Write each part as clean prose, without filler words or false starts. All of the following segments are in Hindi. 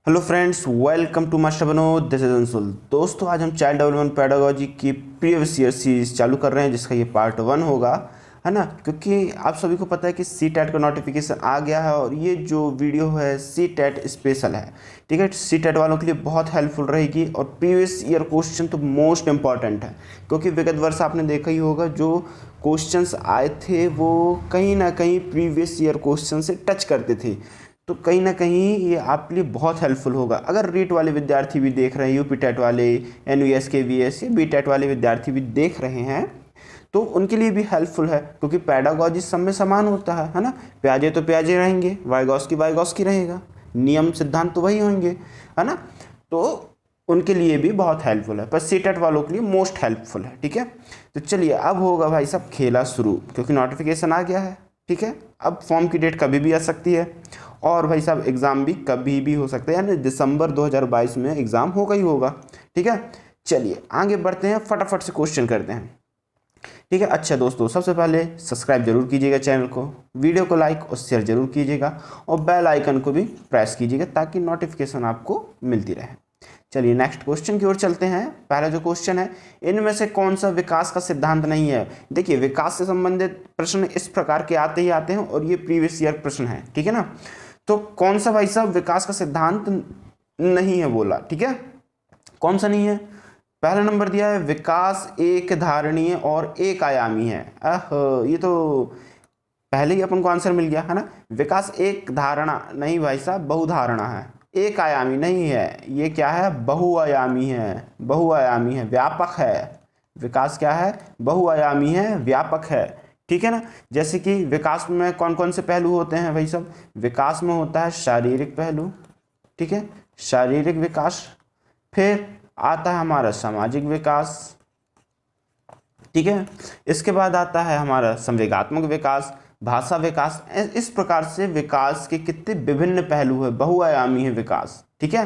Hello friends, welcome to master Vinod. This is Anshul. दोस्तों, आज हम चाइल्ड डेवलपमेंट पेडागोजी की प्रीवियस ईयर सीरीज चालू कर रहे हैं, जिसका ये पार्ट 1 होगा, है ना। क्योंकि आप सभी को पता है कि सी टेट का नोटिफिकेशन आ गया है और ये जो वीडियो है सी टेट स्पेशल है। ठीक है, सी टेट वालों के लिए बहुत हेल्पफुल रहेगी और प्रीवियस ईयर क्वेश्चन तो मोस्ट इंपॉर्टेंट है, क्योंकि विगत वर्ष आपने देखा ही होगा जो क्वेश्चंस आए थे वो कहीं ना कहीं प्रीवियस ईयर क्वेश्चन से टच करते थे। तो कहीं ना कहीं ये आपके लिए बहुत हेल्पफुल होगा। अगर रीट वाले विद्यार्थी भी देख रहे हैं, यूपी टेट वाले, एनवीएस के वीएस या बी टेट वाले विद्यार्थी भी देख रहे हैं, तो उनके लिए भी हेल्पफुल है, क्योंकि पैडागोजी सब में समान होता है ना। प्याजे तो प्याजे रहेंगे, वाइगॉस्की रहेगा, नियम सिद्धांत तो वही होंगे, है ना। तो उनके लिए भी बहुत हेल्पफुल है, पर सी टेट वालों के लिए मोस्ट हेल्पफुल है। ठीक है, तो चलिए अब होगा भाई साहब खेला शुरू, क्योंकि नोटिफिकेशन आ गया है। ठीक है, अब फॉर्म की डेट कभी भी आ सकती है और भाई साहब एग्ज़ाम भी कभी भी हो सकता है, यानी दिसंबर 2022 में एग्ज़ाम होगा ही होगा। ठीक है, चलिए आगे बढ़ते हैं, फटाफट से क्वेश्चन करते हैं। ठीक है, अच्छा दोस्तों, सबसे पहले सब्सक्राइब जरूर कीजिएगा चैनल को, वीडियो को लाइक और शेयर जरूर कीजिएगा और बेल आइकन को भी प्रेस कीजिएगा ताकि नोटिफिकेशन आपको मिलती रहे। चलिए नेक्स्ट क्वेश्चन की ओर चलते हैं। पहला जो क्वेश्चन है, इनमें से कौन सा विकास का सिद्धांत नहीं है। देखिए, विकास से संबंधित प्रश्न इस प्रकार के आते ही आते हैं और ये प्रीवियस ईयर प्रश्न है। ठीक है ना, तो कौन सा भाई साहब विकास का सिद्धांत नहीं है बोला। ठीक है, कौन सा नहीं है। पहला नंबर दिया है विकास एक धारणीय और एक आयामी है। ये तो पहले ही अपन को आंसर मिल गया है ना। विकास एक धारणा नहीं भाई साहब, बहुधारणा है। एक आयामी नहीं है, ये क्या है, बहुआयामी है। बहुआयामी है, व्यापक है। विकास क्या है, बहुआयामी है, व्यापक है। ठीक है ना। जैसे कि विकास में कौन कौन से पहलू होते हैं भाई साहब। विकास में होता है शारीरिक पहलू, ठीक है, शारीरिक विकास। फिर आता है हमारा सामाजिक विकास, ठीक है। इसके बाद आता है हमारा संवेगात्मक विकास, भाषा विकास। इस प्रकार से विकास के कितने विभिन्न पहलू है, बहुआयामी है विकास। ठीक है,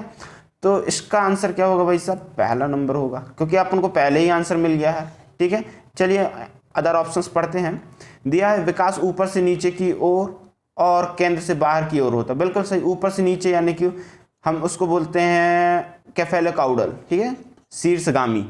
तो इसका आंसर क्या होगा भाई साहब, पहला नंबर होगा, क्योंकि अपन को पहले ही आंसर मिल गया है। ठीक है, चलिए अदर ऑप्शंस पढ़ते हैं। दिया है विकास ऊपर से नीचे की ओर और केंद्र से बाहर की ओर होता है। बिल्कुल सही, ऊपर से नीचे यानी कि हम उसको बोलते हैं कैफेलोकाउडल, ठीक है, शीर्षगामी।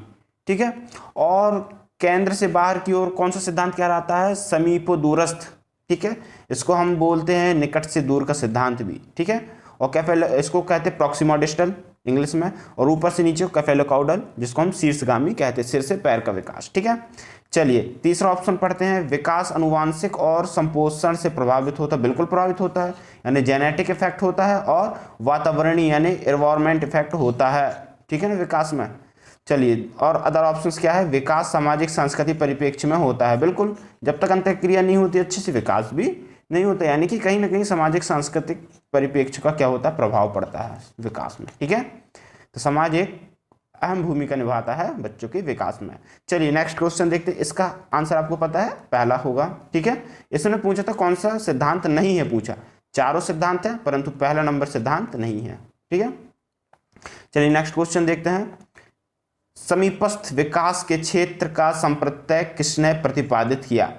ठीक है, और केंद्र से बाहर की ओर कौन सा सिद्धांत क्या रहता है, समीपो दूरस्थ। ठीक है, इसको हम बोलते हैं निकट से दूर का सिद्धांत भी। ठीक है, और इसको कहते हैं प्रॉक्सिमा डिस्टल इंग्लिश में, और ऊपर से नीचे कैफेलोकाउडल, जिसको हम शीर्षगामी कहते हैं, सिर से पैर का विकास। ठीक है, चलिए तीसरा ऑप्शन पढ़ते हैं। विकास अनुवांशिक और संपोषण से प्रभावित होता है। बिल्कुल प्रभावित होता है, यानी जेनेटिक इफेक्ट होता है, और वातावरणीय यानी एनवायरमेंट इफेक्ट होता है। ठीक है ना, विकास में। चलिए, और अदर ऑप्शंस क्या है, विकास सामाजिक सांस्कृतिक परिप्रेक्ष्य में होता है। बिल्कुल, जब तक अंतःक्रिया नहीं होती अच्छे से विकास भी नहीं होता, यानी कि कहीं ना कहीं सामाजिक सांस्कृतिक परिप्रेक्ष्य का क्या होता है, प्रभाव पड़ता है विकास में। ठीक है, तो समाज एक अहम भूमिका निभाता है बच्चों के विकास में। चलिए नेक्स्ट क्वेश्चन देखते हैं, इसका आंसर आपको पता है, पहला होगा। ठीक है, इसने पूछा था कौन सा सिद्धांत नहीं है, पूछा चारों सिद्धांत है परंतु पहला नंबर सिद्धांत नहीं है। ठीक है, चलिए नेक्स्ट क्वेश्चन देखते हैं। समीपस्थ विकास के क्षेत्र का संप्रत्यय किसने प्रतिपादित किया।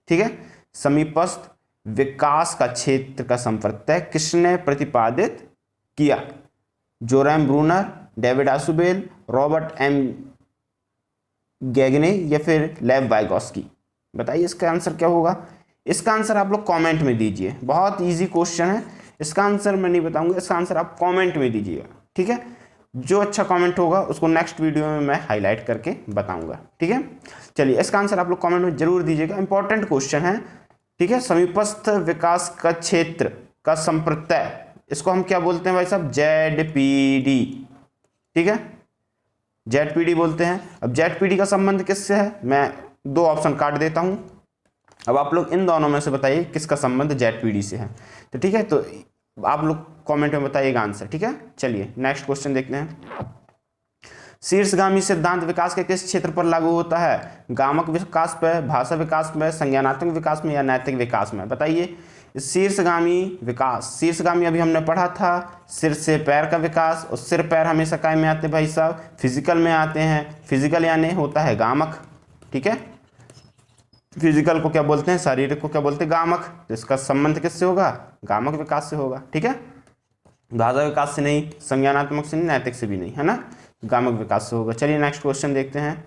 ठीक है, समीपस्थ विकास का क्षेत्र का संप्रत्यय किसने प्रतिपादित किया, Jerome Bruner, David Ausubel, Robert M Gagne या फिर लेव वाइगॉस्की। बताइए इसका आंसर क्या होगा। इसका आंसर आप लोग कमेंट में दीजिए, बहुत इजी क्वेश्चन है, इसका आंसर मैं नहीं बताऊंगा, इसका आंसर आप कमेंट में दीजिएगा। ठीक है, जो अच्छा कमेंट होगा उसको नेक्स्ट वीडियो में मैं हाईलाइट करके बताऊंगा। ठीक है, चलिए इसका आंसर आप लोग कमेंट में जरूर दीजिएगा, इंपॉर्टेंट क्वेश्चन है। ठीक है, समीपस्थ विकास का क्षेत्र का संप्रत्यय, इसको हम क्या बोलते हैं भाई साहब, ZPD। ठीक है, ZPD बोलते हैं। अब ZPD का संबंध किससे है, मैं दो ऑप्शन काट देता हूं, अब आप लोग इन दोनों में से बताइए किसका संबंध ZPD से है। तो ठीक है, तो आप लोग कमेंट में बताइएगा आंसर। ठीक है, चलिए नेक्स्ट क्वेश्चन देखते हैं। शीर्षगामी सिद्धांत विकास के किस क्षेत्र पर लागू होता है, गामक विकास पर, भाषा विकास में, संज्ञानात्मक विकास में या नैतिक विकास में। बताइए शीर्षगामी विकास, शीर्षगामी अभी हमने पढ़ा था, सिर से पैर का विकास, और सिर पैर हमेशा काय में आते हैं भाई साहब, फिजिकल में आते हैं। फिजिकल यानी होता है गामक। ठीक है, फिजिकल को क्या बोलते हैं, शारीरिक को क्या बोलते हैं, गामक। तो इसका संबंध किससे होगा, गामक विकास से होगा। ठीक है, भाषा विकास से नहीं, संज्ञानात्मक से नहीं, नैतिक से भी नहीं, है ना, गामक विकास से होगा। चलिए नेक्स्ट क्वेश्चन देखते हैं।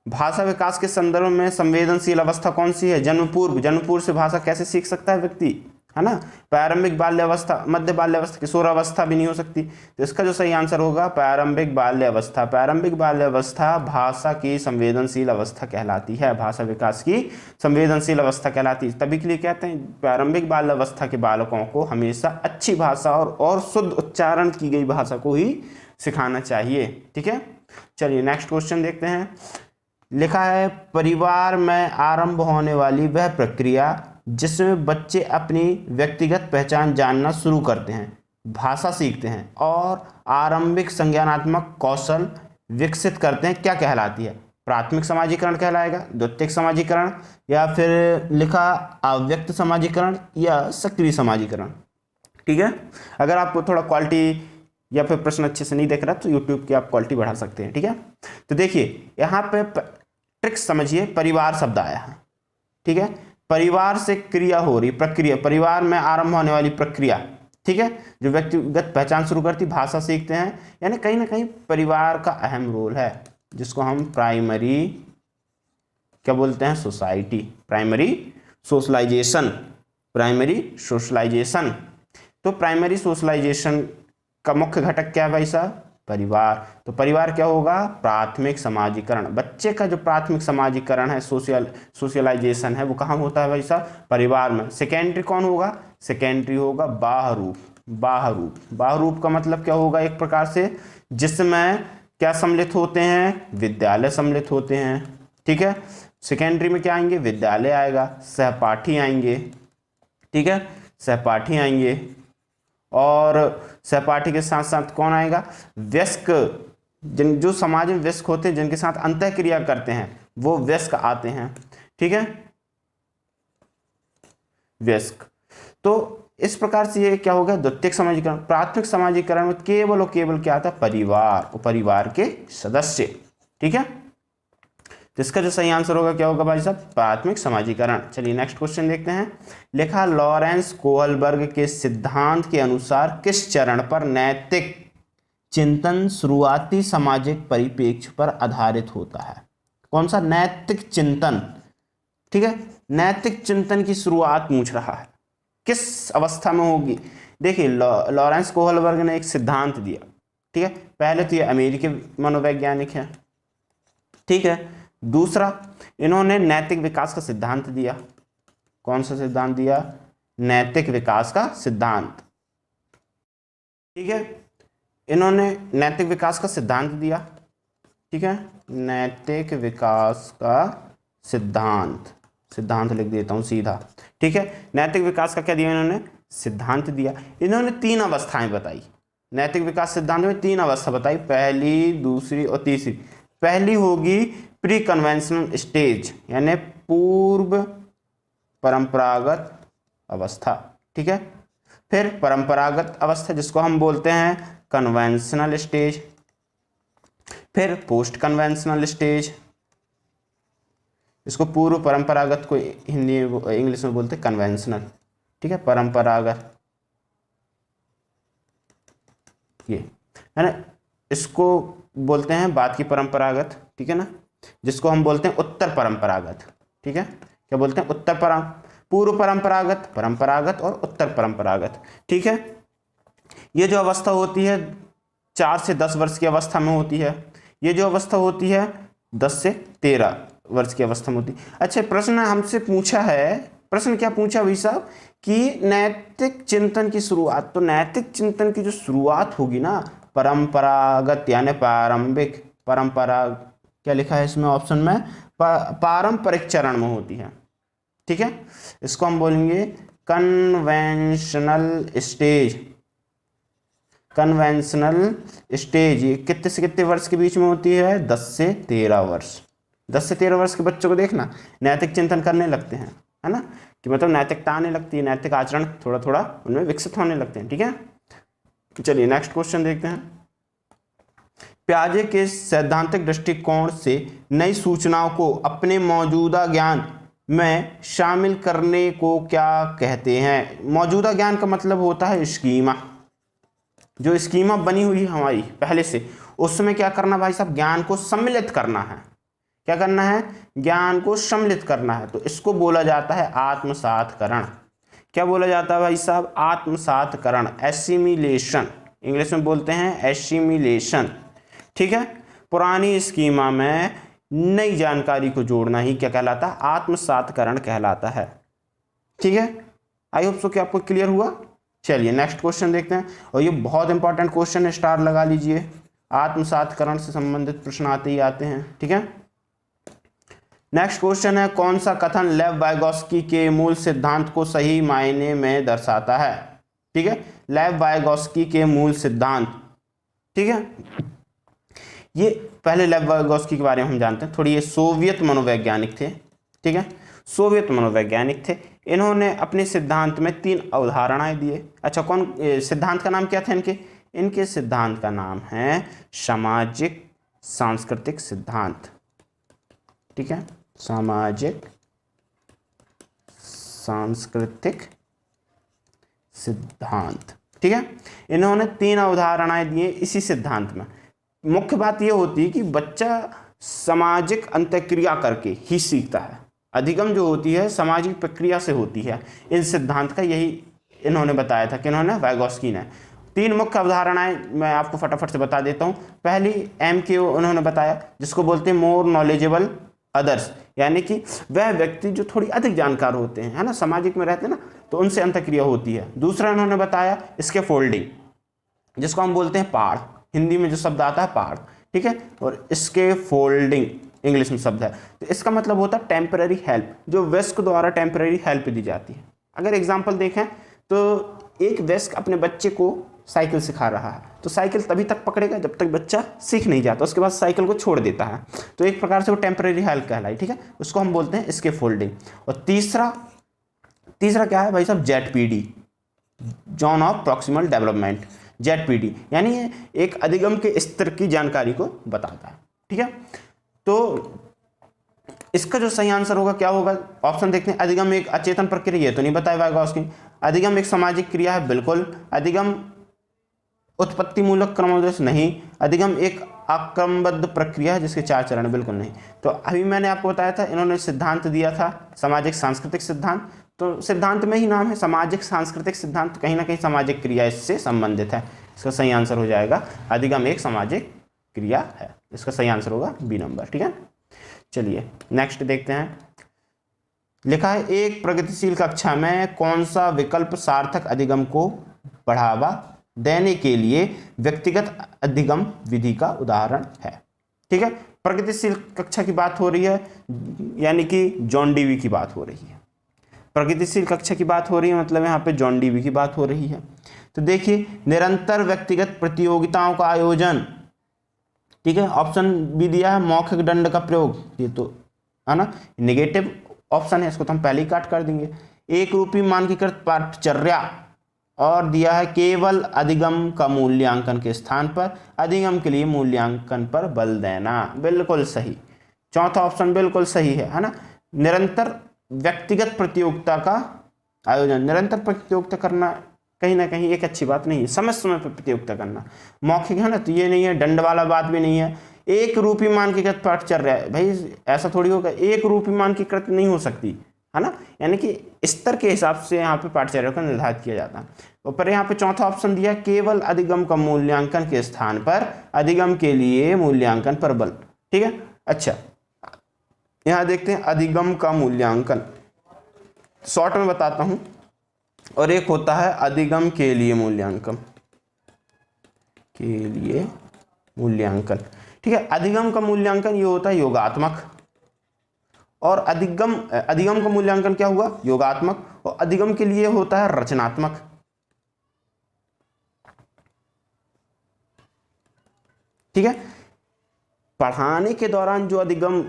भाषा विकास के संदर्भ में संवेदनशील अवस्था कौन सी है? जन्म पूर्व। जन्म पूर्व से भाषा कैसे सीख सकता है व्यक्ति, है ना। प्रारंभिक बाल्यावस्था, मध्य बाल्यावस्था, किशोरावस्था भी नहीं हो सकती। तो इसका जो सही आंसर होगा प्रारंभिक बाल्यावस्था। प्रारंभिक बाल्यावस्था भाषा की संवेदनशील अवस्था कहलाती है, भाषा विकास की संवेदनशील अवस्था कहलाती है। तभी के लिए कहते हैं प्रारंभिक बाल्यावस्था के बालकों को हमेशा अच्छी भाषा और शुद्ध उच्चारण की गई भाषा को ही सिखाना चाहिए। ठीक है, चलिए नेक्स्ट क्वेश्चन देखते हैं। लिखा है परिवार में आरंभ होने वाली वह प्रक्रिया जिसमें बच्चे अपनी व्यक्तिगत पहचान जानना शुरू करते हैं, भाषा सीखते हैं और आरंभिक संज्ञानात्मक कौशल विकसित करते हैं, क्या कहलाती है? प्राथमिक समाजीकरण कहलाएगा, द्वितीयक समाजीकरण, या फिर लिखा अव्यक्त समाजीकरण या सक्रिय समाजीकरण। ठीक है, अगर आपको थोड़ा क्वालिटी या फिर प्रश्न अच्छे से नहीं देख रहा तो यूट्यूब की आप क्वालिटी बढ़ा सकते हैं। ठीक है, तो देखिए यहाँ पे ट्रिक समझिए, परिवार शब्द आया है। ठीक है, परिवार से क्रिया हो रही, प्रक्रिया, परिवार में आरंभ होने वाली प्रक्रिया। ठीक है, जो व्यक्तिगत पहचान शुरू करती, भाषा सीखते हैं, यानी कहीं ना कहीं परिवार का अहम रोल है, जिसको हम प्राइमरी क्या बोलते हैं? Society, primary socialisation, primary socialisation. तो प्राइमरी सोशलाइजेशन का मुख्य घटक क्या है भाई साहब? परिवार। तो परिवार क्या होगा? प्राथमिक समाजीकरण। बच्चे का जो प्राथमिक समाजीकरण है, सोशलाइजेशन है, वो कहाँ होता है भाई साहब? परिवार में। सेकेंडरी कौन होगा? सेकेंडरी होगा बाह्य रूप। बाह्य रूप, बाह्य रूप का मतलब क्या होगा? एक प्रकार से जिसमें क्या सम्मिलित होते हैं? विद्यालय सम्मिलित होते हैं। ठीक है, सेकेंडरी में क्या आएंगे? विद्यालय आएगा, सहपाठी आएंगे। ठीक है, सहपाठी आएंगे, और सहपाठी के साथ साथ कौन आएगा? वयस्क, जो समाज में वयस्क होते हैं, जिनके साथ अंतःक्रिया करते हैं, वो वयस्क आते हैं। ठीक है, वयस्क। तो इस प्रकार से ये क्या हो गया? द्वितीयक समाजीकरण। प्राथमिक समाजीकरण में केवल और केवल क्या आता है? परिवार और परिवार के सदस्य। ठीक है, तो इसका जो सही आंसर होगा क्या होगा भाई साहब? प्राथमिक समाजीकरण। चलिए नेक्स्ट क्वेश्चन देखते हैं। लिखा लॉरेंस कोहलबर्ग के सिद्धांत के अनुसार किस चरण पर नैतिक चिंतन शुरुआती सामाजिक परिप्रेक्ष्य पर आधारित होता है? कौन सा नैतिक चिंतन? ठीक है, नैतिक चिंतन की शुरुआत पूछ रहा है, किस अवस्था में होगी? देखिए लॉरेंस कोहलबर्ग ने एक सिद्धांत दिया। ठीक है, पहले तो ये अमेरिकी मनोवैज्ञानिक है। ठीक है, दूसरा इन्होंने नैतिक विकास का सिद्धांत दिया। कौन सा सिद्धांत दिया? नैतिक विकास का सिद्धांत। ठीक है, इन्होंने नैतिक विकास का सिद्धांत दिया। ठीक है, नैतिक विकास का सिद्धांत, सिद्धांत लिख देता हूं सीधा। ठीक है, नैतिक विकास का क्या दिया इन्होंने? सिद्धांत दिया। इन्होंने 3 अवस्थाएं बताई। नैतिक विकास सिद्धांत में 3 अवस्था बताई, पहली, दूसरी और तीसरी। पहली होगी प्री कन्वेंशनल स्टेज, यानी पूर्व परंपरागत अवस्था। ठीक है, फिर परंपरागत अवस्था जिसको हम बोलते हैं कन्वेंशनल स्टेज, फिर पोस्ट कन्वेंशनल स्टेज, इसको पूर्व परंपरागत को हिंदी इंग्लिश में बोलते हैं कन्वेंशनल। ठीक है, परंपरागत ये है ना, इसको बोलते हैं बाद की परंपरागत। ठीक है ना, जिसको हम बोलते हैं उत्तर परंपरागत। ठीक है, क्या बोलते हैं? पूर्व परंपरागत, परंपरागत और उत्तर परंपरागत। ठीक है, ये जो अवस्था होती है 4 से 10 वर्ष की अवस्था में होती है। ये जो अवस्था होती है 10 से 13 वर्ष की अवस्था में होती है। अच्छा, प्रश्न हमसे पूछा है, प्रश्न क्या पूछा भाई साहब कि नैतिक चिंतन की शुरुआत, तो नैतिक चिंतन की जो शुरुआत होगी ना परंपरागत यानी प्रारंभिक, परंपरा क्या लिखा है इसमें ऑप्शन में? पारंपरिक चरण में होती है। ठीक है, इसको हम बोलेंगे कन्वेंशनल स्टेज। कन्वेंशनल स्टेज ये कितने से कितने वर्ष के बीच में होती है? 10 से 13 वर्ष। 10 से 13 वर्ष के बच्चों को देखना नैतिक चिंतन करने लगते हैं, है ना, कि मतलब नैतिकता आने लगती है, नैतिक आचरण थोड़ा थोड़ा उनमें विकसित होने लगते हैं। ठीक है, चलिए नेक्स्ट क्वेश्चन देखते हैं। पियाजे के सैद्धांतिक दृष्टिकोण से नई सूचनाओं को अपने मौजूदा ज्ञान में शामिल करने को क्या कहते हैं? मौजूदा ज्ञान का मतलब होता है स्कीमा। जो स्कीमा बनी हुई है हमारी पहले से, उसमें क्या करना भाई साहब, ज्ञान को सम्मिलित करना है। क्या करना है, ज्ञान को सम्मिलित करना है। तो इसको बोला जाता है आत्मसातकरण। क्या बोला जाता है भाई साहब, आत्मसातकरण, एसिमिलेशन, इंग्लिश में बोलते हैं एसिमिलेशन। ठीक है, पुरानी स्कीमा में नई जानकारी को जोड़ना ही क्या कहलाता है, आत्मसातकरण कहलाता है। ठीक है, आई होप सो कि आपको क्लियर हुआ। चलिए नेक्स्ट क्वेश्चन देखते हैं, और ये बहुत इंपॉर्टेंट क्वेश्चन है, स्टार लगा लीजिए। आत्मसातकरण से संबंधित प्रश्न आते ही आते हैं। ठीक है, नेक्स्ट क्वेश्चन है, कौन सा कथन लेव वाइगोस्की के मूल सिद्धांत को सही मायने में दर्शाता है। ठीक है, लेव वाइगोस्की के मूल सिद्धांत। ठीक है, ये पहले लेव वाइगोस्की के बारे में हम जानते हैं थोड़ी। ये सोवियत मनोवैज्ञानिक थे। ठीक है, सोवियत मनोवैज्ञानिक थे। इन्होंने अपने सिद्धांत में 3 अवधारणाएं दिए। अच्छा, कौन सिद्धांत का नाम क्या था इनके, इनके सिद्धांत का नाम है सामाजिक सांस्कृतिक सिद्धांत। ठीक है, सामाजिक सांस्कृतिक सिद्धांत। ठीक है, इन्होंने 3 अवधारणाएं दी इसी सिद्धांत में। मुख्य बात यह होती है कि बच्चा सामाजिक अंतःक्रिया करके ही सीखता है। अधिगम जो होती है सामाजिक प्रक्रिया से होती है। इन सिद्धांत का यही इन्होंने बताया था कि इन्होंने वाइगोस्की ने 3 मुख्य अवधारणाएं मैं आपको फटाफट से बता देता हूं। पहली MQ उन्होंने बताया, जिसको बोलते हैं मोर नॉलेजेबल अदर्स, यानी कि वह व्यक्ति जो थोड़ी अधिक जानकार होते हैं, है ना, सामाजिक में रहते हैं ना, तो उनसे अंतःक्रिया होती है। दूसरा इन्होंने बताया इसके फोल्डिंग, जिसको हम बोलते हैं पाड़, हिंदी में जो शब्द आता है पाड़। ठीक है, और इसके फोल्डिंग इंग्लिश में शब्द है। तो इसका मतलब होता है टेम्पररी हेल्प, जो वयस्क द्वारा टेम्पररी हेल्प दी जाती है। अगर एग्जाम्पल देखें तो एक वयस्क अपने बच्चे को साइकिल सिखा रहा है, तो साइकिल तभी तक पकड़ेगा जब तक बच्चा सीख नहीं जाता, उसके बाद साइकिल को छोड़ देता है। तो एक प्रकार से वो टेम्पररी हेल्प कहलाई। ठीक है, उसको हम बोलते हैं इसके फोल्डिंग। और तीसरा क्या है भाई साहब, ZPD, zone of proximal development, ZPD, यानी एक अधिगम के स्तर की जानकारी को बताता है। ठीक है, तो इसका जो सही आंसर होगा क्या होगा, ऑप्शन देखते हैं। अधिगम एक अचेतन प्रक्रिया है, तो नहीं बताया वाइगोस्की। अधिगम एक सामाजिक क्रिया है, बिल्कुल। अधिगम उत्पत्ति मूलक क्रमोदय नहीं। अधिगम एक आक्रमबद्ध प्रक्रिया है जिसके 4 चरण है, बिल्कुल नहीं। तो अभी मैंने आपको बताया था, इन्होंने सिद्धांत दिया था सामाजिक सांस्कृतिक सिद्धांत, तो सिद्धांत में ही नाम है सामाजिक सांस्कृतिक सिद्धांत, कहीं ना कहीं सामाजिक क्रिया इससे संबंधित है। इसका सही आंसर हो जाएगा अधिगम एक सामाजिक क्रिया है। इसका सही आंसर होगा B नंबर। ठीक है, चलिए नेक्स्ट देखते हैं। लिखा है, एक प्रगतिशील कक्षा में कौन सा विकल्प सार्थक अधिगम को बढ़ावा देने के लिए व्यक्तिगत अधिगम विधि का उदाहरण है। ठीक है, प्रगतिशील कक्षा की बात हो रही है, यानी कि जॉन डीवी की बात हो रही है। प्रगतिशील कक्षा की बात हो रही है मतलब यहाँ पे जॉन डीवी की बात हो रही है। तो देखिए, निरंतर व्यक्तिगत प्रतियोगिताओं का आयोजन। ठीक है, ऑप्शन भी दिया है मौखिक दंड का प्रयोग, ये तो है ना नेगेटिव ऑप्शन है, इसको तो हम पहले ही काट कर देंगे। एक रूपी मानकीकृत पाठचर्या, और दिया है केवल अधिगम का मूल्यांकन के स्थान पर अधिगम के लिए मूल्यांकन पर बल देना, बिल्कुल सही। चौथा ऑप्शन बिल्कुल सही है ना। निरंतर व्यक्तिगत प्रतियोगिता का आयोजन, निरंतर प्रतियोगिता करना कहीं ना कहीं एक अच्छी बात नहीं है, समय समय पर प्रतियोगिता करना। मौखिक है ना, तो ये नहीं है, दंड वाला बात भी नहीं है। एक रूपी मानकीकृत पाठचर्या है, भाई ऐसा थोड़ी होगा, एक रूपी मानकीकृत नहीं हो सकती, है ना, यानी कि स्तर के हिसाब से यहाँ पे पाठचर्या का निर्धारित किया जाता है। ऊपर यहाँ पे चौथा ऑप्शन दिया, केवल अधिगम का मूल्यांकन के स्थान पर अधिगम के लिए मूल्यांकन पर बल। ठीक है, अच्छा यहाँ देखते हैं अधिगम का मूल्यांकन, शॉर्ट में बताता हूँ, और एक होता है अधिगम के लिए मूल्यांकन, ठीक है। अधिगम का मूल्यांकन ये होता है योगात्मक, और अधिगम का मूल्यांकन क्या हुआ, योगात्मक, और अधिगम के लिए होता है रचनात्मक। ठीक है, पढ़ाने के दौरान जो अधिगम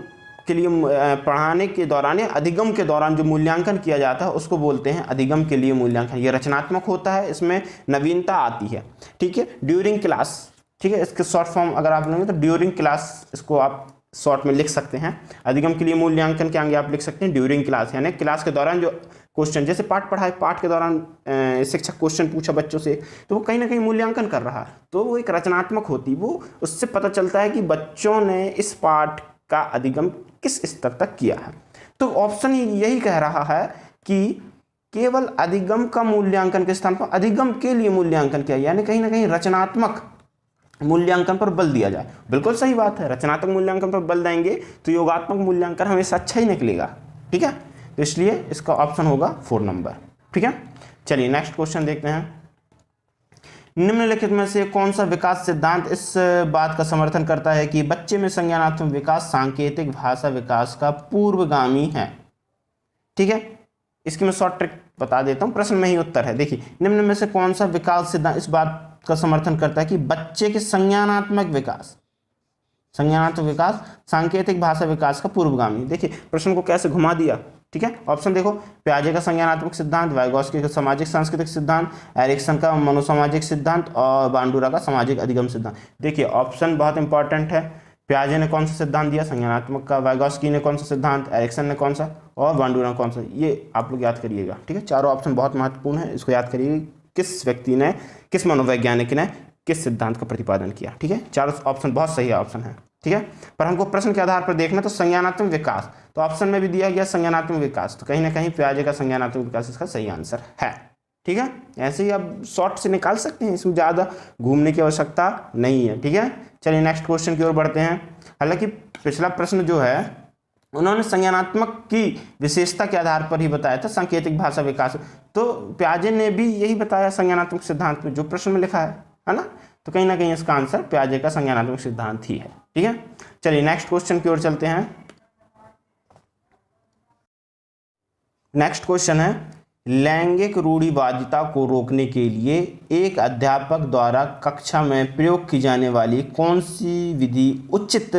के लिए पढ़ाने के दौरान या अधिगम के दौरान जो मूल्यांकन किया जाता है उसको बोलते हैं अधिगम के लिए मूल्यांकन। ये रचनात्मक होता है, इसमें नवीनता आती है। ठीक है, ड्यूरिंग क्लास, ठीक है, इसके शॉर्ट फॉर्म अगर आप लेंगे तो ड्यूरिंग क्लास इसको आप शॉर्ट में लिख सकते हैं। अधिगम के लिए मूल्यांकन के आगे आप लिख सकते हैं ड्यूरिंग क्लास, यानी क्लास के दौरान जो क्वेश्चन, जैसे पाठ पढ़ाए, पाठ के दौरान शिक्षक क्वेश्चन पूछा बच्चों से, तो वो कहीं ना कहीं मूल्यांकन कर रहा है, तो वो एक रचनात्मक होती, वो उससे पता चलता है कि बच्चों ने इस पाठ का अधिगम किस स्तर तक किया है। तो ऑप्शन यही कह रहा है कि केवल अधिगम का मूल्यांकन के स्थान पर अधिगम के लिए मूल्यांकन किया, यानी कहीं ना कहीं रचनात्मक मूल्यांकन पर बल दिया जाए। बिल्कुल सही बात है, रचनात्मक मूल्यांकन पर बल देंगे तो योगात्मक मूल्यांकन हमेशा अच्छा ही निकलेगा। ठीक है, तो इसलिए इसका ऑप्शन होगा 4 नंबर। ठीक है, चलिए नेक्स्ट क्वेश्चन देखते हैं। निम्नलिखित में से कौन सा विकास सिद्धांत इस बात का समर्थन करता है कि बच्चे में संज्ञानात्मक विकास सांकेतिक भाषा विकास का पूर्वगामी है? ठीक है, इसकी मैं शॉर्ट ट्रिक बता देता हूँ, प्रश्न में ही उत्तर है। देखिए, निम्न में से कौन सा विकास सिद्धांत इस बात का समर्थन करता है कि बच्चे के संज्ञानात्मक विकास सांकेतिक भाषा विकास का पूर्वगामी? देखिए प्रश्न को कैसे घुमा दिया। ठीक है, ऑप्शन देखो, पियाजे का संज्ञानात्मक सिद्धांत, वाइगोत्स्की का सामाजिक सांस्कृतिक सिद्धांत, एरिक्सन का मनोसामाजिक सिद्धांत और बांडुरा का सामाजिक अधिगम सिद्धांत। देखिए ऑप्शन बहुत इंपॉर्टेंट है। पियाजे ने कौन सा सिद्धांत दिया? संज्ञानात्मक का। वाइगोत्स्की ने कौन सा सिद्धांत? एरिक्सन ने कौन सा? और बांडुरा ने कौन सा? ये आप लोग याद करिएगा। ठीक है, चारों ऑप्शन बहुत महत्वपूर्ण है, इसको याद करिए, किस व्यक्ति ने, किस मनोवैज्ञानिक ने किस सिद्धांत का प्रतिपादन किया। ठीक है, चारों ऑप्शन बहुत सही ऑप्शन है। ठीक है, पर हमको प्रश्न के आधार पर देखना, तो संज्ञानात्मक विकास, तो ऑप्शन में भी दिया गया संज्ञानात्मक विकास, तो कहीं ना कहीं पियाजे का संज्ञानात्मक विकास इसका सही आंसर है। ठीक है, ऐसे ही आप शॉर्ट से निकाल सकते हैं, इसमें ज़्यादा घूमने की आवश्यकता नहीं है। ठीक है, चलिए नेक्स्ट क्वेश्चन की ओर बढ़ते हैं। हालांकि पिछला प्रश्न जो है उन्होंने संज्ञानात्मक की विशेषता के आधार पर ही बताया था सांकेतिक भाषा विकास, तो पियाजे ने भी यही बताया संज्ञानात्मक सिद्धांत में जो प्रश्न में लिखा है ना, तो कहीं ना कहीं इसका आंसर पियाजे का संज्ञानात्मक सिद्धांत ही है। ठीक है, चलिए नेक्स्ट क्वेश्चन की ओर चलते हैं। नेक्स्ट क्वेश्चन है, लैंगिक रूढ़िवादिता को रोकने के लिए एक अध्यापक द्वारा कक्षा में प्रयोग की जाने वाली कौन सी विधि उचित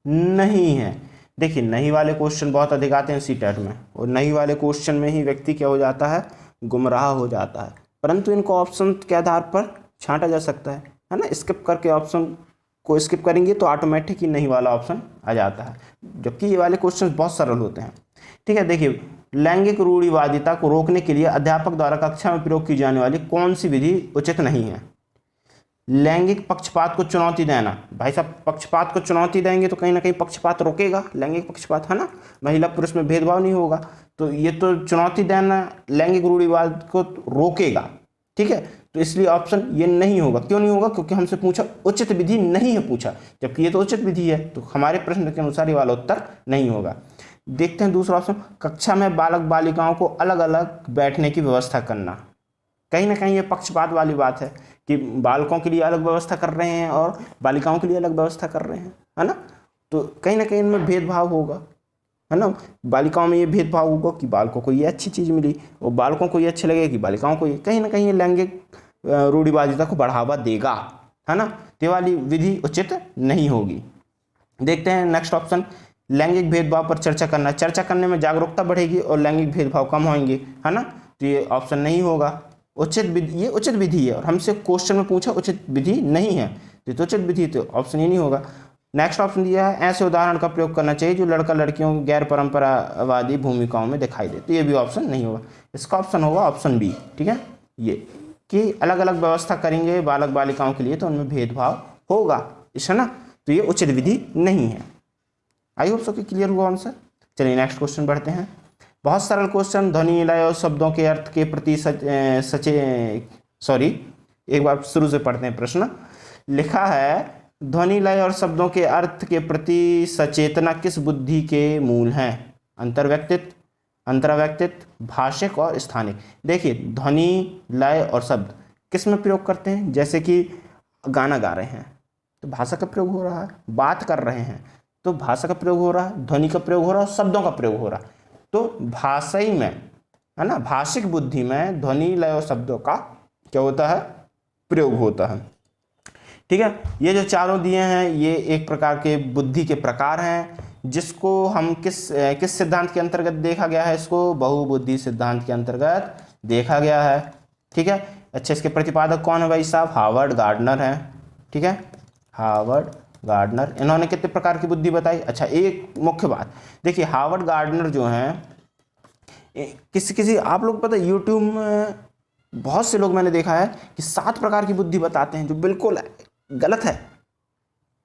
नहीं है? देखिए, नहीं वाले क्वेश्चन बहुत अधिक आते हैं सीटेट में, और नहीं वाले क्वेश्चन में ही व्यक्ति क्या हो जाता है, गुमराह हो जाता है, परंतु इनको ऑप्शन के आधार पर छांटा जा सकता है ना। स्किप करके ऑप्शन को स्किप करेंगे तो ऑटोमेटिक ही नहीं वाला ऑप्शन आ जाता है, जबकि ये वाले क्वेश्चन बहुत सरल होते हैं। ठीक है, देखिए, लैंगिक रूढ़िवादिता को रोकने के लिए अध्यापक द्वारा कक्षा में प्रयोग की जाने वाली कौन सी विधि उचित नहीं है? लैंगिक पक्षपात को चुनौती देना। भाई साहब, पक्षपात को चुनौती देंगे तो कहीं ना कहीं पक्षपात रोकेगा, लैंगिक पक्षपात, है ना, महिला पुरुष में भेदभाव नहीं होगा, तो ये तो चुनौती देना लैंगिक रूढ़िवाद को रोकेगा। ठीक है, तो इसलिए ऑप्शन ये नहीं होगा। क्यों नहीं होगा? क्योंकि हमसे पूछा उचित विधि नहीं है पूछा, जबकि ये तो उचित विधि है, तो हमारे प्रश्न के अनुसार ये वाला उत्तर नहीं होगा। देखते हैं दूसरा ऑप्शन, कक्षा में बालक बालिकाओं को अलग अलग बैठने की व्यवस्था करना। कहीं ना कहीं ये पक्षपात वाली बात है कि बालकों के लिए अलग व्यवस्था कर रहे हैं और बालिकाओं के लिए अलग व्यवस्था कर रहे हैं, है ना, तो कहीं ना कहीं इनमें भेदभाव होगा, है ना। बालिकाओं में ये भेदभाव होगा कि बालकों को ये अच्छी चीज़ मिली और बालकों को ये अच्छी लगेगी बालिकाओं को ये, कहीं ना कहीं ये लैंगिक रूढ़िवादिता को बढ़ावा देगा, है ना, तो वाली विधि उचित नहीं होगी। देखते हैं नेक्स्ट ऑप्शन, लैंगिक भेदभाव पर चर्चा करना। चर्चा करने में जागरूकता बढ़ेगी और लैंगिक भेदभाव कम होंगे, है ना, तो ये ऑप्शन नहीं होगा। उचित विधि, ये उचित विधि है और हमसे क्वेश्चन में पूछा उचित विधि नहीं है, तो उचित विधि, तो ऑप्शन ही नहीं होगा। नेक्स्ट ऑप्शन दिया है, ऐसे उदाहरण का प्रयोग करना चाहिए जो लड़का लड़कियों की गैर परंपरावादी भूमिकाओं में दिखाई दे, तो ये भी ऑप्शन नहीं होगा। इसका ऑप्शन होगा ऑप्शन बी। ठीक है, ये कि अलग अलग व्यवस्था करेंगे बालक बालिकाओं के लिए तो उनमें भेदभाव होगा, इस, है ना, तो ये उचित विधि नहीं है। आई होप सबके क्लियर हुआ आंसर। चलिए नेक्स्ट क्वेश्चन बढ़ते हैं। बहुत सरल क्वेश्चन, ध्वनि लय और शब्दों के अर्थ के प्रति एक बार शुरू से पढ़ते हैं प्रश्न। लिखा है, ध्वनि लय और शब्दों के अर्थ के प्रति सचेतना किस बुद्धि के मूल हैं? अंतर्व्यक्तित्व, अंतराव्यक्तित्व, भाषिक और स्थानिक। देखिए, ध्वनि लय और शब्द किस में प्रयोग करते हैं? जैसे कि गाना गा रहे हैं तो भाषा का प्रयोग हो रहा है, बात कर रहे हैं तो भाषा का प्रयोग हो रहा है, ध्वनि का प्रयोग हो रहा है, शब्दों का प्रयोग हो रहा है, तो भाषाई में, है ना, भाषिक बुद्धि में ध्वनि लय और शब्दों का क्या होता है? प्रयोग होता है। ठीक है, ये जो चारों दिए हैं ये एक प्रकार के बुद्धि के प्रकार हैं, जिसको हम किस सिद्धांत के अंतर्गत देखा गया है? इसको बहुबुद्धि सिद्धांत के अंतर्गत देखा गया है। ठीक है, अच्छा, इसके प्रतिपादक कौन है भाई साहब? हावर्ड गार्डनर हैं। ठीक है, हावर्ड गार्डनर, इन्होंने कितने प्रकार की बुद्धि बताई? अच्छा, एक मुख्य बात देखिए, हार्वर्ड गार्डनर जो हैं, किसी आप लोग पता है यूट्यूब में बहुत से लोग मैंने देखा है कि 7 प्रकार की बुद्धि बताते हैं, जो बिल्कुल गलत है।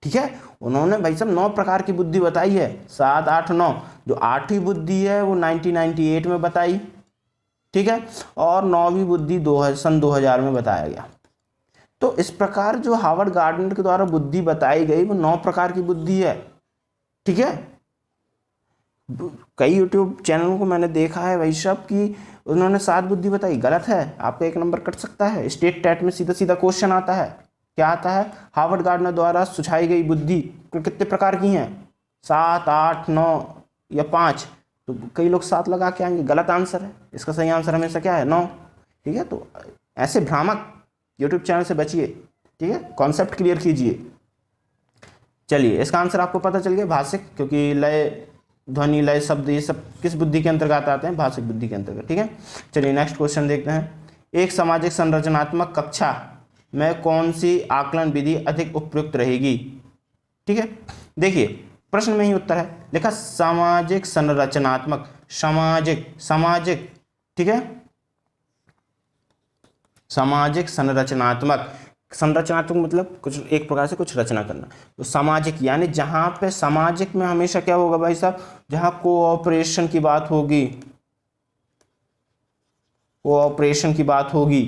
ठीक है, उन्होंने भाई साहब 9 प्रकार की बुद्धि बताई है, 7, 8, 9। जो 8वीं बुद्धि है वो 1998 में बताई, ठीक है, और 9वीं बुद्धि सन 2000 में बताया गया। तो इस प्रकार जो हार्वर्ड गार्डनर के द्वारा बुद्धि बताई गई वो 9 प्रकार की बुद्धि है। ठीक है, कई यूट्यूब चैनलों को मैंने देखा है भाई साहब कि उन्होंने 7 बुद्धि बताई, गलत है, आपका 1 नंबर कट सकता है। स्टेट टेट में सीधा सीधा क्वेश्चन आता है, क्या आता है? हार्वर्ड गार्डनर द्वारा सुझाई गई बुद्धि कितने प्रकार की हैं? 7, 8, 9 या 5? तो कई लोग 7 लगा के आएंगे, गलत आंसर है। इसका सही आंसर हमेशा क्या है? 9। ठीक है, तो ऐसे भ्रामक यूट्यूब चैनल से बचिए। ठीक है, कॉन्सेप्ट क्लियर कीजिए। चलिए, इसका आंसर आपको पता चल गया, भाषिक, क्योंकि लय, ध्वनि, लय, शब्द, ये सब किस बुद्धि के अंतर्गत आते हैं? भाषिक बुद्धि के अंतर्गत। ठीक है, चलिए नेक्स्ट क्वेश्चन देखते हैं। एक सामाजिक संरचनात्मक कक्षा में कौन सी आकलन विधि अधिक उपयुक्त रहेगी? ठीक है, देखिए प्रश्न में ही उत्तर है, लिखा सामाजिक संरचनात्मक, सामाजिक, ठीक है, सामाजिक संरचनात्मक मतलब कुछ एक प्रकार से कुछ रचना करना। तो सामाजिक यानी जहां पे सामाजिक में हमेशा क्या होगा भाई साहब? जहां कोऑपरेशन की बात होगी, कोऑपरेशन की बात होगी।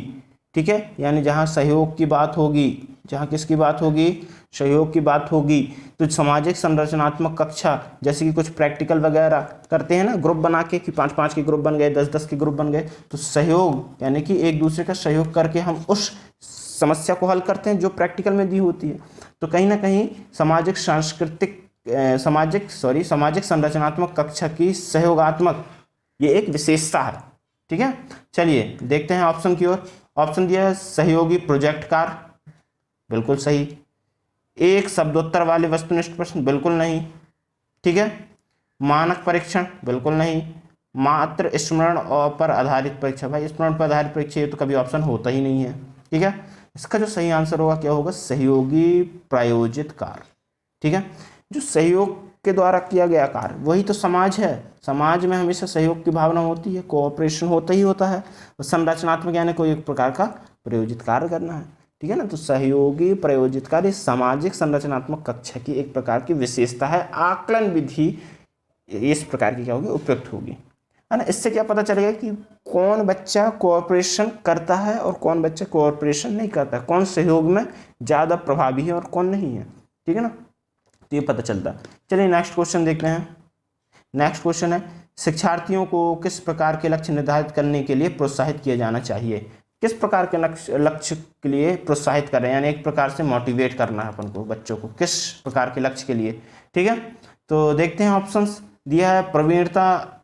ठीक है, यानी जहां सहयोग की बात होगी, जहां किसकी बात होगी? सहयोग की बात होगी। तो सामाजिक संरचनात्मक कक्षा, जैसे कि कुछ प्रैक्टिकल वगैरह करते हैं ना, ग्रुप बना के, कि 5-5 के ग्रुप बन गए, 10-10 के ग्रुप बन गए, तो सहयोग यानी कि एक दूसरे का सहयोग करके हम उस समस्या को हल करते हैं जो प्रैक्टिकल में दी होती है। तो कहीं ना कहीं सामाजिक संरचनात्मक कक्षा की सहयोगात्मक ये एक विशेषता है। ठीक है, चलिए देखते हैं ऑप्शन की ओर। ऑप्शन दिया है सहयोगी प्रोजेक्ट कार्य, बिल्कुल सही। एक शब्दोत्तर वाले वस्तुनिष्ठ प्रश्न, बिल्कुल नहीं। ठीक है, मानक परीक्षण, बिल्कुल नहीं। मात्र स्मरण और पर आधारित परीक्षा, भाई स्मरण पर आधारित परीक्षा ये तो कभी ऑप्शन होता ही नहीं है। ठीक है, इसका जो सही आंसर होगा क्या होगा? सहयोगी प्रायोजित कार्य। ठीक है, जो सहयोग के द्वारा किया गया कार्य वही तो समाज है। समाज में हमेशा सहयोग की भावना होती है, कोऑपरेशन होता ही होता है। संरचनात्मक यानी कोई एक प्रकार का प्रयोजित कार्य करना है। ठीक है ना, तो सहयोगी प्रायोजित कार्य सामाजिक संरचनात्मक कक्षा की एक प्रकार की विशेषता है। आकलन विधि इस प्रकार की क्या होगी? उपयुक्त होगी, है ना। इससे क्या पता चलेगा कि कौन बच्चा कोऑपरेशन करता है और कौन बच्चा कोऑपरेशन नहीं करता है, कौन सहयोग में ज़्यादा प्रभावी है और कौन नहीं है। ठीक है ना, तो ये पता चलता है। चलिए नेक्स्ट क्वेश्चन देखते हैं। नेक्स्ट क्वेश्चन है, शिक्षार्थियों को किस प्रकार के लक्ष्य निर्धारित करने के लिए प्रोत्साहित किया जाना चाहिए? किस प्रकार के लक्ष्य के लिए प्रोत्साहित करें, यानी एक प्रकार से मोटिवेट करना है अपन को, बच्चों को किस प्रकार के लक्ष्य के लिए? ठीक है, तो देखते हैं ऑप्शंस दिया है। प्रवीणता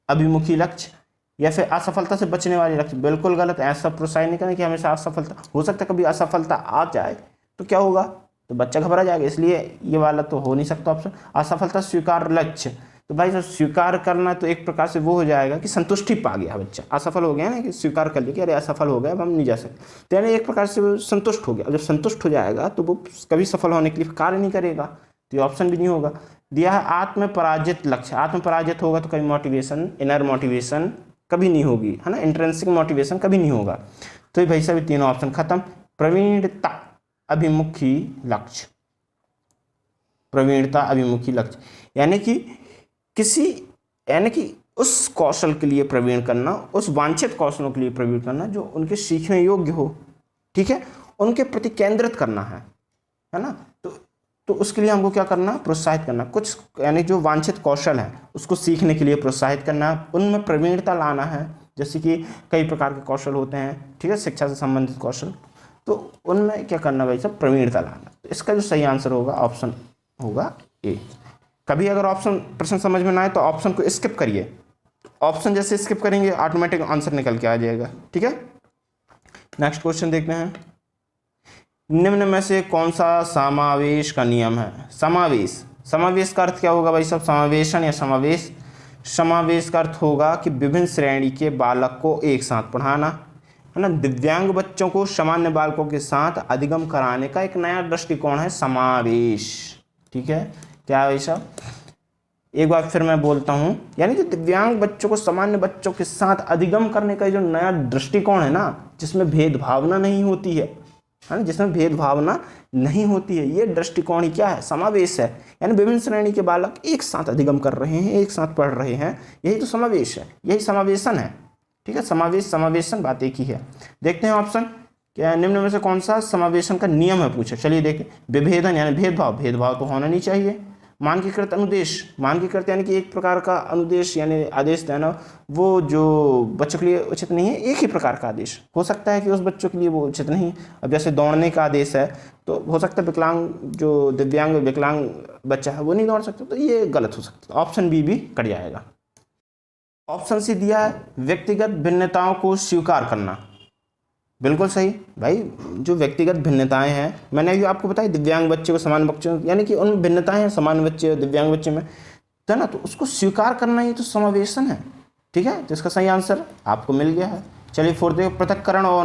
अभिमुखी लक्ष्य या फिर असफलता से बचने वाले लक्ष्य, बिल्कुल गलत। ऐसा प्रोत्साहित नहीं करना कि हमेशा असफलता, हो सकता है कभी असफलता आ जाए तो क्या होगा? तो बच्चा घबरा जाएगा, इसलिए ये वाला तो हो नहीं सकता ऑप्शन। असफलता स्वीकार लक्ष्य, तो भाई स्वीकार करना तो एक प्रकार से वो हो जाएगा कि संतुष्टि पा गया बच्चा, असफल हो गया ना, कि स्वीकार कर लिया कि अरे असफल हो गया, अब हम नहीं जा सकते, तो यानी एक प्रकार से वो संतुष्ट हो गया। जब संतुष्ट हो जाएगा तो वो कभी सफल होने के लिए कार्य नहीं करेगा, तो ये ऑप्शन भी नहीं होगा। दिया है आत्म पराजित लक्ष्य, आत्म पराजित होगा तो कभी मोटिवेशन, इनर मोटिवेशन कभी नहीं होगी, है ना, इंट्रिंसिक मोटिवेशन कभी नहीं होगा। तो ये भाई साहब तीनों ऑप्शन खत्म। प्रवीणता अभिमुखी लक्ष्य, प्रवीणता अभिमुखी लक्ष्य यानी कि उस कौशल के लिए प्रवीण करना, उस वांछित कौशलों के लिए प्रवीण करना जो उनके सीखने योग्य हो। ठीक है, उनके प्रति केंद्रित करना है ना। तो उसके लिए हमको क्या करना? प्रोत्साहित करना, कुछ यानी जो वांछित कौशल है उसको सीखने के लिए प्रोत्साहित करना, उनमें प्रवीणता लाना है। जैसे कि कई प्रकार के कौशल होते हैं, ठीक है, शिक्षा से संबंधित कौशल, तो उनमें क्या करना भाई साहब? प्रवीणता लाना। तो इसका जो सही आंसर होगा ऑप्शन होगा ए। कभी अगर ऑप्शन प्रश्न समझ में ना आए तो ऑप्शन को स्किप करिए, ऑप्शन जैसे स्किप करेंगे ऑटोमेटिक आंसर निकल के आ जाएगा। ठीक है, नेक्स्ट क्वेश्चन देखते हैं। निम्न में से कौन सा समावेश का नियम है? समावेश का अर्थ क्या होगा भाई साहब? समावेशन या समावेश? समावेश का अर्थ होगा कि विभिन्न श्रेणी के बालक को एक साथ पढ़ाना, है ना, दिव्यांग बच्चों को सामान्य बालकों के साथ अधिगम कराने का एक नया दृष्टिकोण है समावेश। ठीक है, क्या है भाई साहब, एक बार फिर मैं बोलता हूं, यानी कि दिव्यांग बच्चों को सामान्य बच्चों के साथ अधिगम करने का जो नया दृष्टिकोण है ना, जिसमें भेदभावना नहीं होती है ना, जिसमें भेदभावना नहीं होती है, ये दृष्टिकोण ही क्या है, समावेश है। यानी विभिन्न श्रेणी के बालक एक साथ अधिगम कर रहे हैं, एक साथ पढ़ रहे हैं, यही तो समावेश है, यही समावेशन है। ठीक है, समावेश समावेशन बात एक ही है। देखते हैं ऑप्शन, क्या निम्न में से कौन सा समावेशन का नियम है पूछा। चलिए देखें, विभेदन यानी भेदभाव, भेदभाव तो होना नहीं चाहिए। मानकीकृत अनुदेश, मानकीकृत यानी कि एक प्रकार का अनुदेश यानी आदेश देना, वो जो बच्चों के लिए उचित नहीं है, एक ही प्रकार का आदेश हो सकता है कि उस बच्चों के लिए वो उचित नहीं। अब जैसे दौड़ने का आदेश है तो हो सकता है विकलांग जो दिव्यांग विकलांग बच्चा है वो नहीं दौड़ सकता, तो ये गलत हो सकता है। ऑप्शन बी भी कट जाएगा। ऑप्शन सी दिया है व्यक्तिगत भिन्नताओं को स्वीकार करना, बिल्कुल सही भाई। जो व्यक्तिगत भिन्नताएं हैं, मैंने अभी आपको बताया दिव्यांग बच्चे को समान बच्चों, यानी कि उन भिन्नताएं हैं समान बच्चे और दिव्यांग बच्चे में, तो ना, तो उसको स्वीकार करना ही तो समावेशन है। ठीक है, तो इसका सही आंसर आपको मिल गया है। चलिए फोर्थ देखो, पृथक्करण और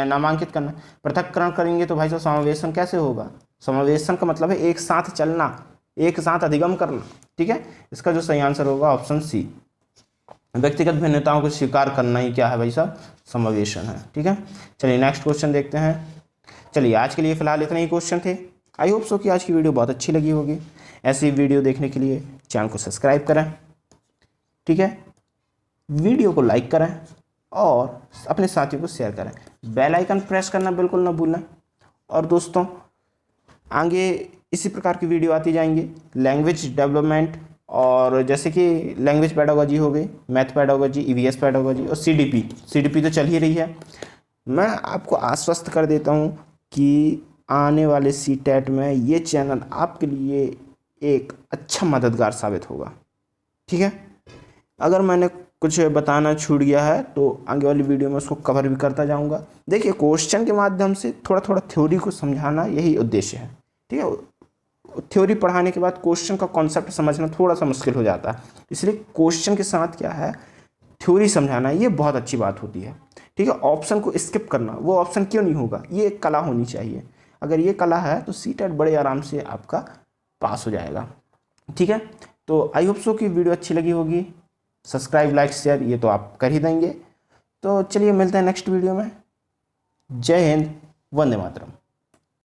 नामांकित करना। पृथक्करण करेंगे तो भाई साहब समावेशन कैसे होगा, समावेशन का मतलब है एक साथ चलना, एक साथ अधिगम करना। ठीक है, इसका जो सही आंसर होगा ऑप्शन सी, व्यक्तिगत भिन्नताओं को स्वीकार करना ही क्या है भाई साहब, समावेशन है। ठीक है, चलिए नेक्स्ट क्वेश्चन देखते हैं। चलिए आज के लिए फिलहाल इतने ही क्वेश्चन थे। आई होप सो कि आज की वीडियो बहुत अच्छी लगी होगी। ऐसी वीडियो देखने के लिए चैनल को सब्सक्राइब करें, ठीक है, वीडियो को लाइक करें और अपने साथियों को शेयर करें। बेल आइकन प्रेस करना बिल्कुल ना भूलें। और दोस्तों आगे इसी प्रकार की वीडियो आती जाएंगी, लैंग्वेज डेवलपमेंट, और जैसे कि लैंग्वेज पेडागोजी हो गई, मैथ पेडागोजी, ईवीएस पेडागोजी और सीडीपी तो चल ही रही है। मैं आपको आश्वस्त कर देता हूँ कि आने वाले सीटेट में ये चैनल आपके लिए एक अच्छा मददगार साबित होगा। ठीक है, अगर मैंने कुछ बताना छूट गया है तो आगे वाली वीडियो में उसको कवर भी करता जाऊँगा। देखिए, क्वेश्चन के माध्यम से थोड़ा थोड़ा थ्योरी को समझाना यही उद्देश्य है। ठीक है, थ्योरी पढ़ाने के बाद क्वेश्चन का कॉन्सेप्ट समझना थोड़ा सा मुश्किल हो जाता है, इसलिए क्वेश्चन के साथ क्या है, थ्योरी समझाना, ये बहुत अच्छी बात होती है। ठीक है, ऑप्शन को स्किप करना, वो ऑप्शन क्यों नहीं होगा, ये एक कला होनी चाहिए। अगर ये कला है तो सीटेट बड़े आराम से आपका पास हो जाएगा। ठीक है, तो आई होप सो कि वीडियो अच्छी लगी होगी। सब्सक्राइब, लाइक, शेयर ये तो आप कर ही देंगे। तो चलिए मिलते हैं नेक्स्ट वीडियो में। जय हिंद, वंदे मातरम।